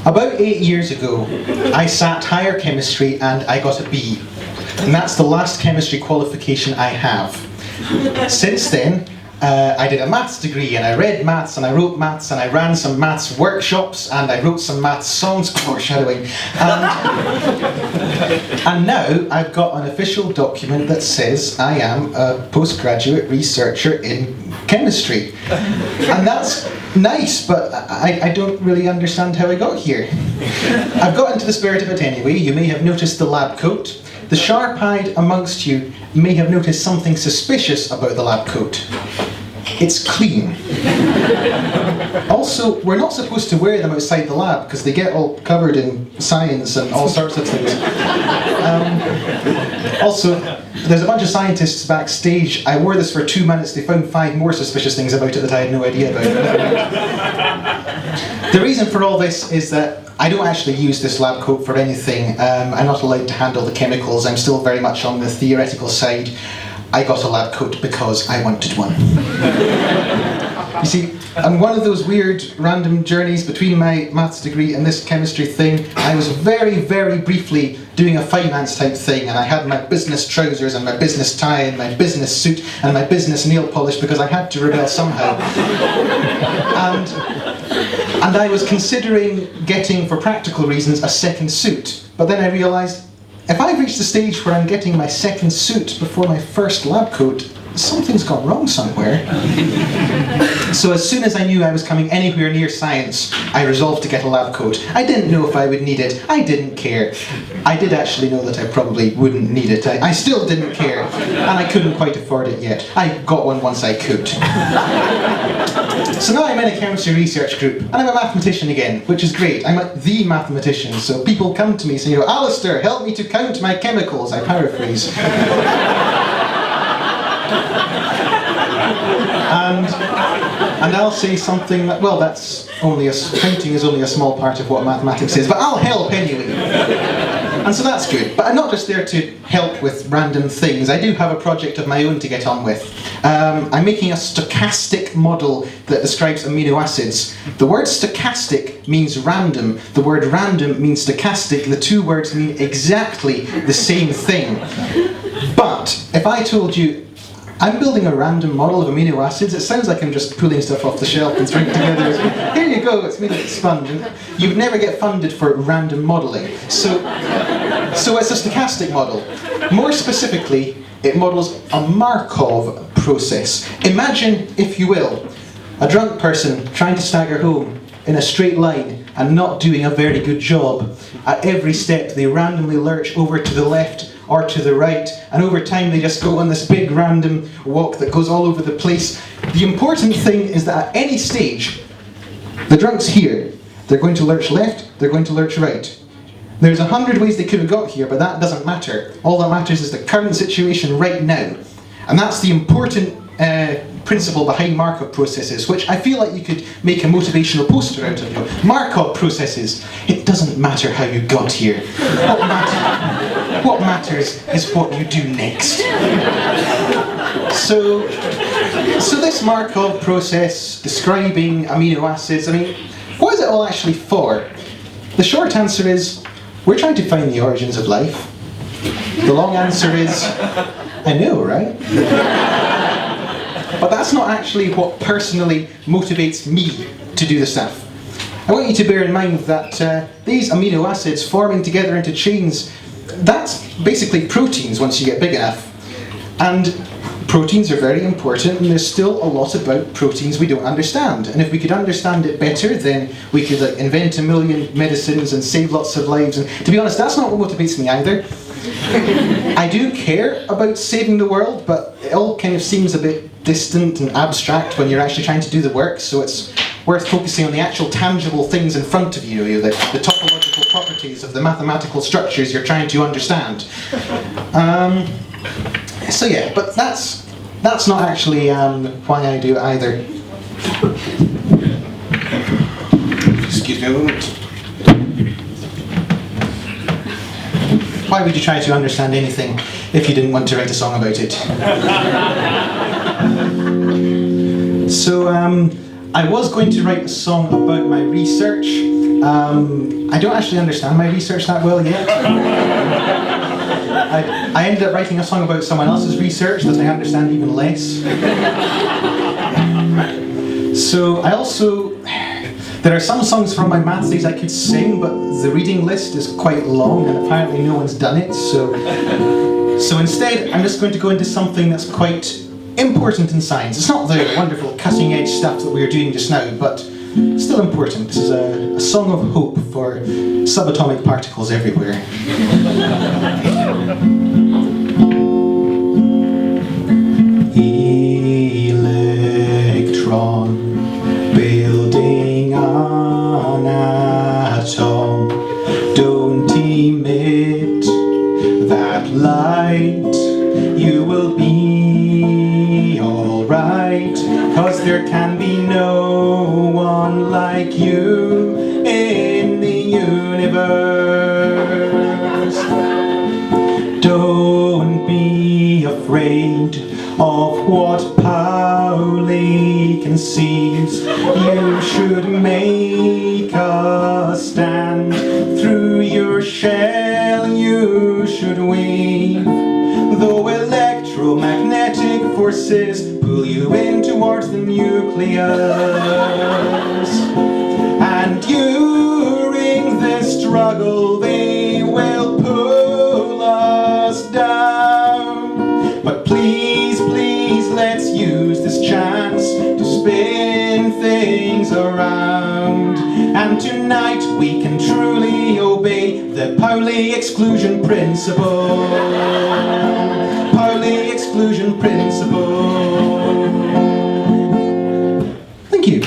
About 8 years ago, I sat higher chemistry and I got a B. And that's the last chemistry qualification I have. Since then, I did a maths degree and I read maths and I wrote maths and I ran some maths workshops and I wrote some maths songs, foreshadowing. And now I've got an official document that says I am a postgraduate researcher in chemistry. And that's nice, but I don't really understand how I got here. I've got into the spirit of it anyway. You may have noticed the lab coat. The sharp-eyed amongst you may have noticed something suspicious about the lab coat. It's clean. Also, we're not supposed to wear them outside the lab because they get all covered in science and all sorts of things. Also, there's a bunch of scientists backstage. I wore this for 2 minutes. They found 5 more suspicious things about it that I had no idea about. The reason for all this is that I don't actually use this lab coat for anything. I'm not allowed to handle the chemicals. I'm still very much on the theoretical side. I got a lab coat because I wanted one. You see, on one of those weird random journeys between my maths degree and this chemistry thing, I was very, very briefly doing a finance type thing, and I had my business trousers and my business tie and my business suit and my business nail polish because I had to rebel somehow. And I was considering getting, for practical reasons, a second suit. But then I realised, if I've reached the stage where I'm getting my second suit before my first lab coat, something's gone wrong somewhere. So as soon as I knew I was coming anywhere near science, I resolved to get a lab coat. I didn't know if I would need it. I didn't care. I did actually know that I probably wouldn't need it. I still didn't care, and I couldn't quite afford it yet. I got one once I could. So now I'm in a chemistry research group, and I'm a mathematician again, which is great. I'm the mathematician, so people come to me saying, Alastair, help me to count my chemicals, I paraphrase. And I'll say something that, well, counting is only a small part of what mathematics is, but I'll help anyway. And so that's good. But I'm not just there to help with random things. I do have a project of my own to get on with. I'm making a stochastic model that describes amino acids. The word stochastic means random. The word random means stochastic. The two words mean exactly the same thing. But if I told you, I'm building a random model of amino acids, it sounds like I'm just pulling stuff off the shelf and throwing it together. Here you go, it's made like a sponge. And you would never get funded for random modelling. So it's a stochastic model. More specifically, it models a Markov process. Imagine, if you will, a drunk person trying to stagger home in a straight line and not doing a very good job. At every step, they randomly lurch over to the left or to the right, and over time they just go on this big random walk that goes all over the place. The important thing is that at any stage, the drunk's here. They're going to lurch left, they're going to lurch right. There's 100 ways they could have got here, but that doesn't matter. All that matters is the current situation right now. And that's the important principle behind Markov processes, which I feel like you could make a motivational poster out of. Markov processes. It doesn't matter how you got here. What matters is what you do next. So this Markov process describing amino acids, what is it all actually for? The short answer is, we're trying to find the origins of life. The long answer is, I know, right? But that's not actually what personally motivates me to do the stuff. I want you to bear in mind that these amino acids forming together into chains, that's basically proteins once you get big enough. And proteins are very important, and there's still a lot about proteins we don't understand. And if we could understand it better, then we could invent a million medicines and save lots of lives. And to be honest, that's not what motivates me either. I do care about saving the world, but it all kind of seems a bit distant and abstract when you're actually trying to do the work, so it's worth focusing on the actual tangible things in front of you, the topological properties of the mathematical structures you're trying to understand. So yeah, but that's not actually why I do it either. Excuse me a moment. Why would you try to understand anything if you didn't want to write a song about it? So I was going to write a song about my research, I don't actually understand my research that well yet. I ended up writing a song about someone else's research that I understand even less. So I also, there are some songs from my maths days I could sing, but the reading list is quite long and apparently no one's done it. So instead, I'm just going to go into something that's quite important in science. It's not the wonderful cutting edge stuff that we're doing just now, but still important. This is a song of hope for subatomic particles everywhere. Electron building an atom, don't emit that light. You will be alright, 'cause there can be no one like you in the universe. Don't be afraid of what Pauli conceives. You should make a stand. Through your shell you should weave, though electromagnetic forces pull you in towards the nucleus. And during this struggle they will pull us down. But please, please, let's use this chance to spin things around. And tonight we can truly obey the Pauli exclusion principle. Pauli exclusion principle. Thank you.